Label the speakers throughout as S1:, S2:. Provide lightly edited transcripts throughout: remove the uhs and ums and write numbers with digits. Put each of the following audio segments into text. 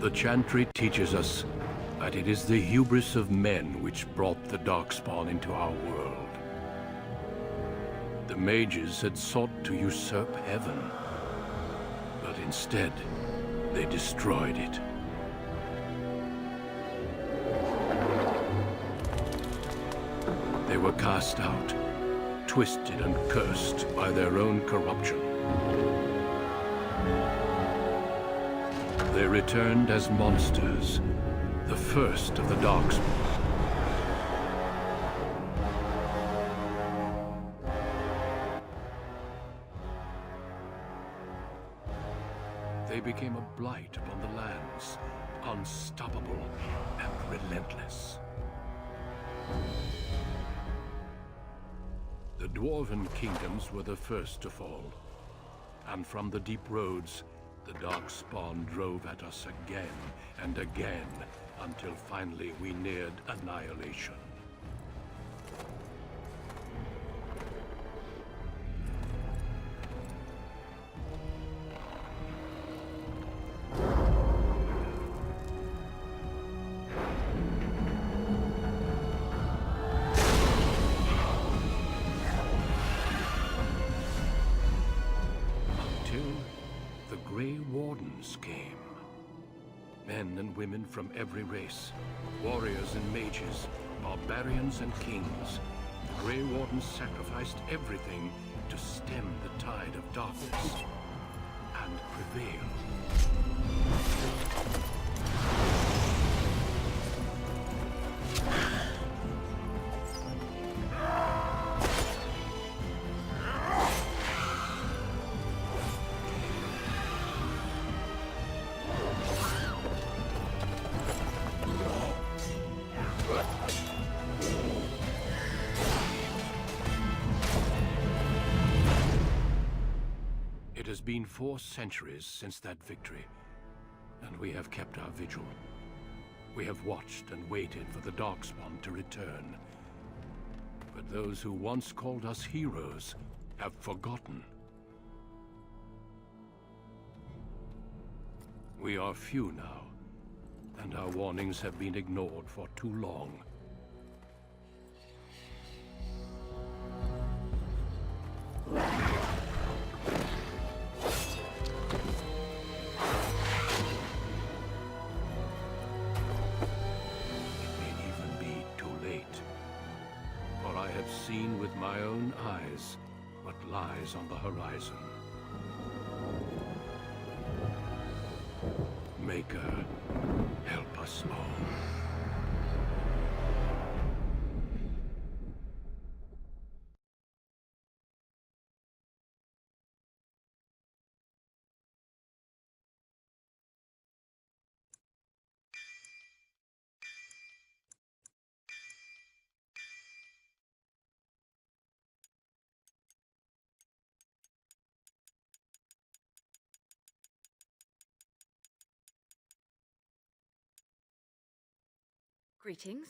S1: The Chantry teaches us that it is the hubris of men which brought the Darkspawn into our world. The mages had sought to usurp heaven, but instead, they destroyed it. They were cast out, twisted and cursed by their own corruption. They returned as monsters, the first of the Darkspawn. They became a blight upon the lands, unstoppable and relentless. The Dwarven kingdoms were the first to fall, and from the deep roads, the Darkspawn drove at us again and again, until finally we neared annihilation. The Grey Wardens came. Men and women from every race, warriors and mages, barbarians and kings. The Grey Wardens sacrificed everything to stem the tide of darkness and prevail. It has been 4 centuries since that victory, and we have kept our vigil. We have watched and waited for the Darkspawn to return. But those who once called us heroes have forgotten. We are few now, and our warnings have been ignored for too long. I have seen with my own eyes what lies on the horizon. Maker, help us all.
S2: Greetings.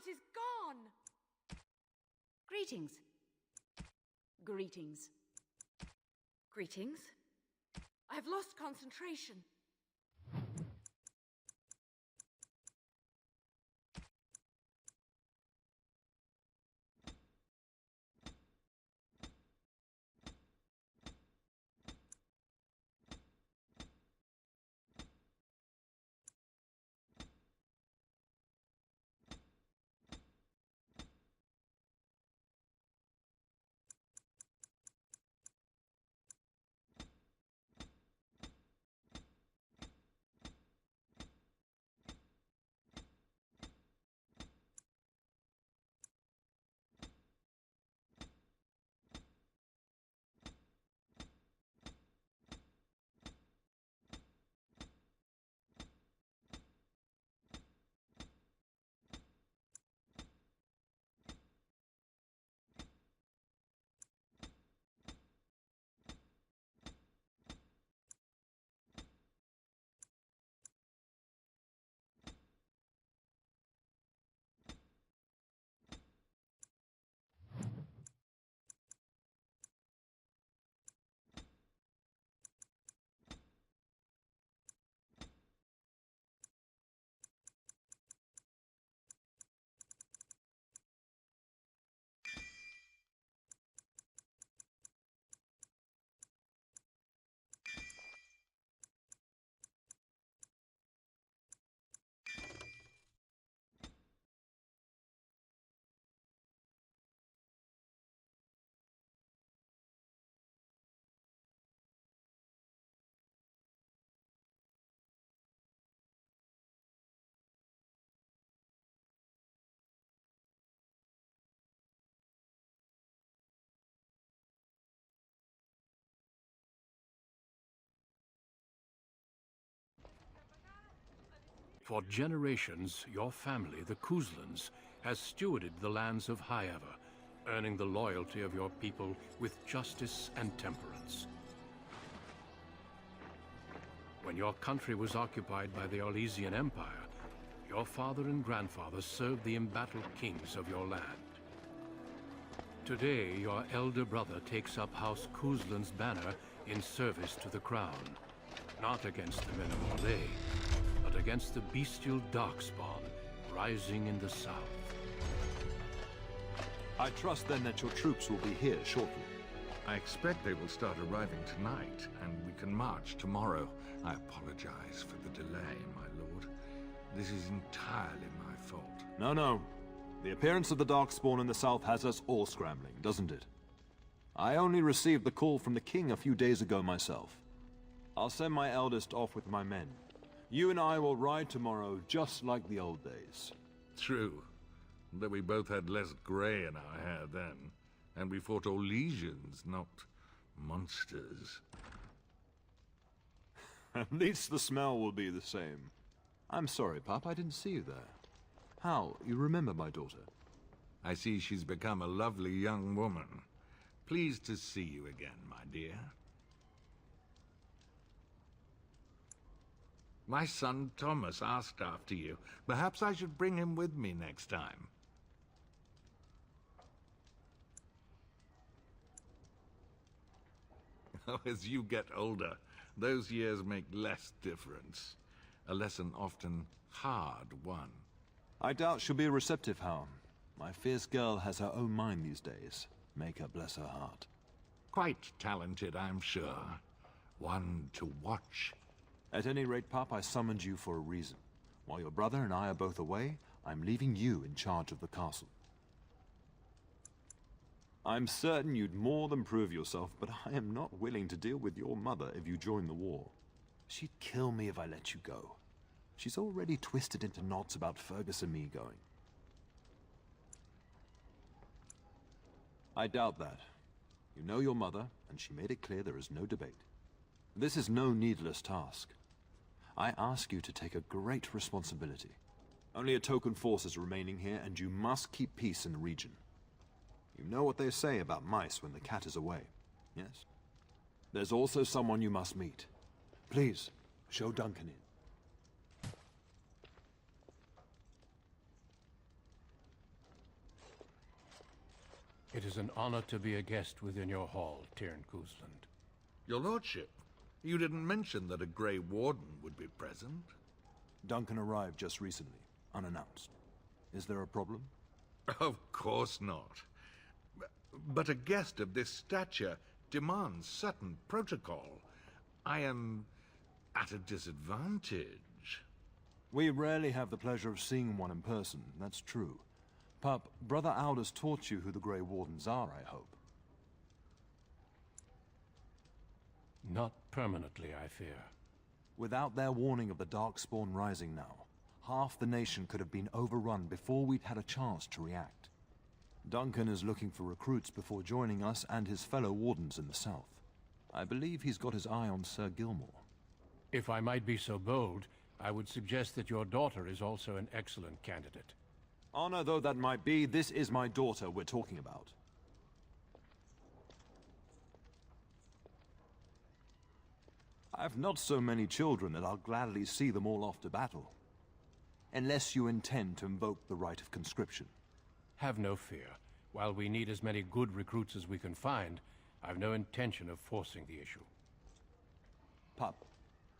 S2: it is gone!
S3: Greetings. Greetings.
S2: Greetings. I have lost concentration.
S1: For generations, your family, the Kuzlans, has stewarded the lands of Highever, earning the loyalty of your people with justice and temperance. When your country was occupied by the Orlesian Empire, your father and grandfather served the embattled kings of your land. Today, your elder brother takes up House Kuzlan's banner in service to the crown, not against the men of Orlais, but against the bestial Darkspawn rising in the south.
S4: I trust then that your troops will be here shortly.
S5: I expect they will start arriving tonight, and we can march tomorrow. I apologize for the delay, my lord. This is entirely my fault.
S4: No. The appearance of the Darkspawn in the south has us all scrambling, doesn't it? I only received the call from the king a few days ago myself. I'll send my eldest off with my men. You and I will ride tomorrow just like the old days.
S5: True. Though we both had less grey in our hair then. And we fought Orlesians, not monsters.
S4: At least the smell will be the same. I'm sorry, Pop, I didn't see you there. How? You remember my daughter?
S5: I see she's become a lovely young woman. Pleased to see you again, my dear. My son Thomas asked after you. Perhaps I should bring him with me next time. As you get older, those years make less difference. A lesson often hard won.
S4: I doubt she'll be receptive, Hound. My fierce girl has her own mind these days. Make her bless her heart.
S5: Quite talented, I'm sure. One to watch.
S4: At any rate, Pop, I summoned you for a reason. While your brother and I are both away, I'm leaving you in charge of the castle. I'm certain you'd more than prove yourself, but I am not willing to deal with your mother if you join the war. She'd kill me if I let you go. She's already twisted into knots about Fergus and me going. I doubt that. You know your mother, and she made it clear there is no debate. This is no needless task. I ask you to take a great responsibility. Only a token force is remaining here, and you must keep peace in the region. You know what they say about mice when the cat is away, yes? There's also someone you must meet. Please, show Duncan in.
S1: It is an honor to be a guest within your hall, Tyrn Cousland.
S5: Your lordship, you didn't mention that a Grey Warden would be present.
S4: Duncan arrived just recently, unannounced. Is there a problem?
S5: Of course not. But a guest of this stature demands certain protocol. I am at a disadvantage.
S4: We rarely have the pleasure of seeing one in person, that's true. Pup, Brother Aldous taught you who the Grey Wardens are, I hope.
S1: Not permanently, I fear.
S4: Without their warning of the Darkspawn rising now, half the nation could have been overrun before we'd had a chance to react. Duncan is looking for recruits before joining us and his fellow Wardens in the south. I believe he's got his eye on Sir Gilmore.
S1: If I might be so bold, I would suggest that your daughter is also an excellent candidate.
S4: Honor though that might be, this is my daughter we're talking about. I've not so many children that I'll gladly see them all off to battle. Unless you intend to invoke the right of conscription.
S1: Have no fear. While we need as many good recruits as we can find, I've no intention of forcing the issue.
S4: Pup,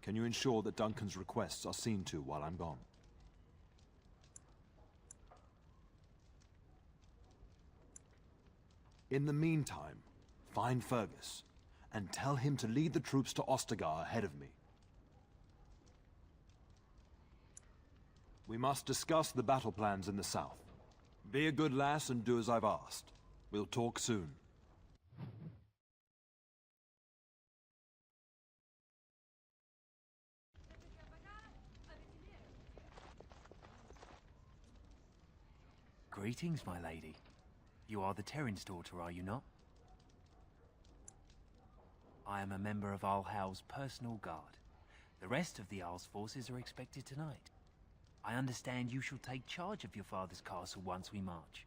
S4: can you ensure that Duncan's requests are seen to while I'm gone? In the meantime, find Fergus, and tell him to lead the troops to Ostagar ahead of me. We must discuss the battle plans in the south. Be a good lass and do as I've asked. We'll talk soon.
S3: Greetings, my lady. You are the Terran's daughter, are you not? I am a member of Arlhow's personal guard. The rest of the Arl's forces are expected tonight. I understand you shall take charge of your father's castle once we march.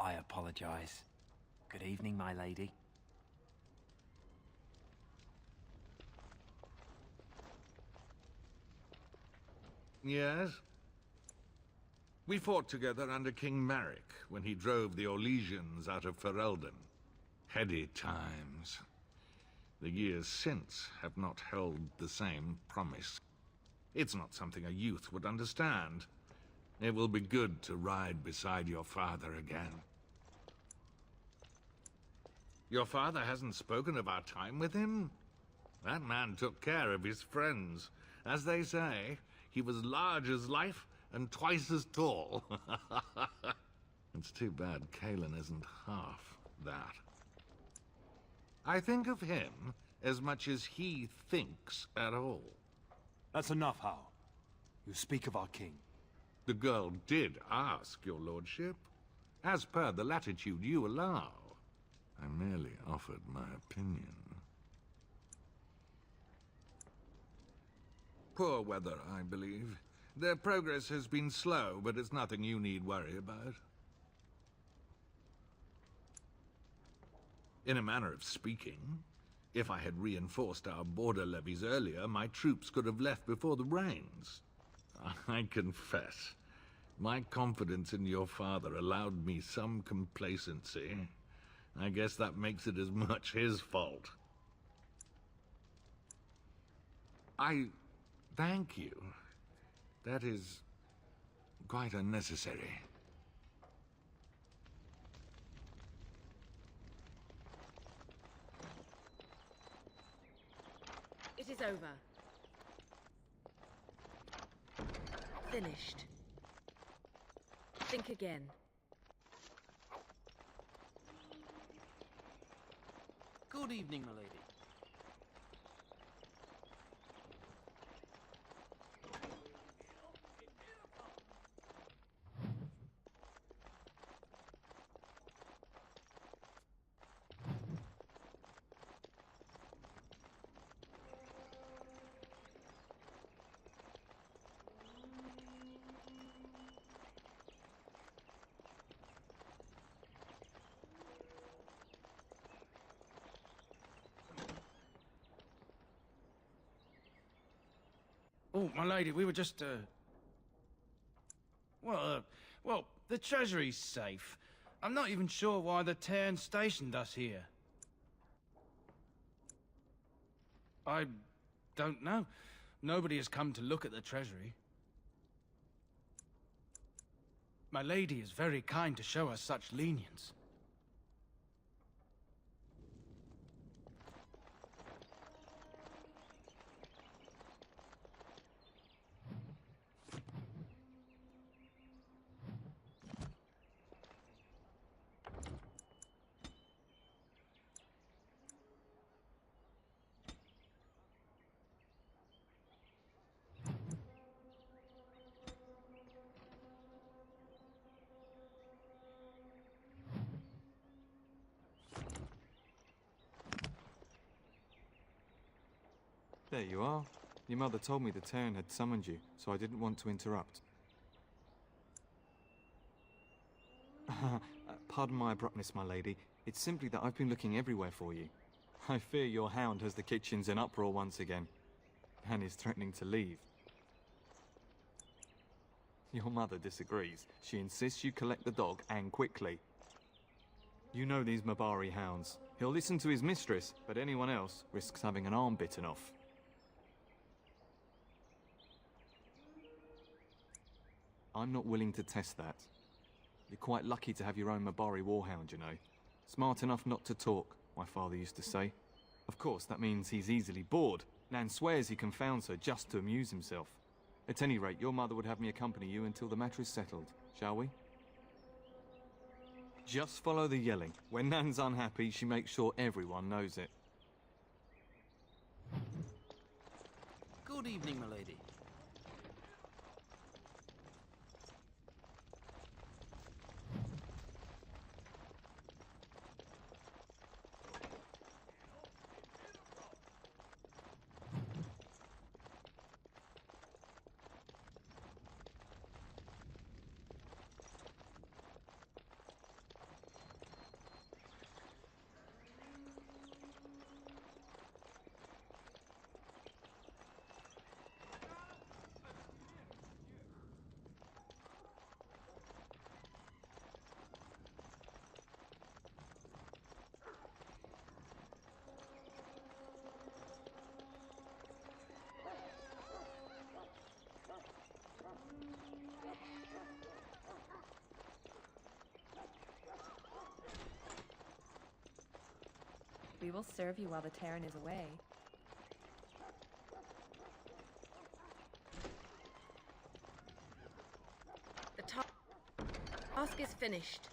S3: I apologize. Good evening, my lady.
S5: Yes? We fought together under King Maric when he drove the Orlesians out of Ferelden. Heady times. The years since have not held the same promise. It's not something a youth would understand. It will be good to ride beside your father again. Your father hasn't spoken of our time with him? That man took care of his friends. As they say, he was large as life and twice as tall. It's too bad Cailan isn't half that. I think of him as much as he thinks at all.
S4: That's enough, Hal. You speak of our king.
S5: The girl did ask, your lordship, as per the latitude you allow. I merely offered my opinion. Poor weather, I believe. Their progress has been slow, but it's nothing you need worry about. In a manner of speaking, if I had reinforced our border levies earlier, my troops could have left before the rains. I confess, my confidence in your father allowed me some complacency. I guess that makes it as much his fault. I thank you. That is quite unnecessary.
S2: It is over. Finished. Think again.
S3: Good evening, my lady.
S6: Oh, my lady, we were just, well, The treasury's safe. I'm not even sure why the Terran stationed us here. I don't know. Nobody has come to look at the treasury. My lady is very kind to show us such lenience.
S7: There you are. Your mother told me the Terran had summoned you, so I didn't want to interrupt. Pardon my abruptness, my lady. It's simply that I've been looking everywhere for you. I fear your hound has the kitchens in uproar once again, and is threatening to leave. Your mother disagrees. She insists you collect the dog, and quickly. You know these Mabari hounds. He'll listen to his mistress, but anyone else risks having an arm bitten off. I'm not willing to test that. You're quite lucky to have your own Mabari warhound, you know. Smart enough not to talk, my father used to say. Of course, that means he's easily bored. Nan swears he confounds her just to amuse himself. At any rate, your mother would have me accompany you until the matter is settled, shall we? Just follow the yelling. When Nan's unhappy, she makes sure everyone knows it.
S3: Good evening, my lady.
S8: We will serve you while the Terran is away.
S2: The task is finished.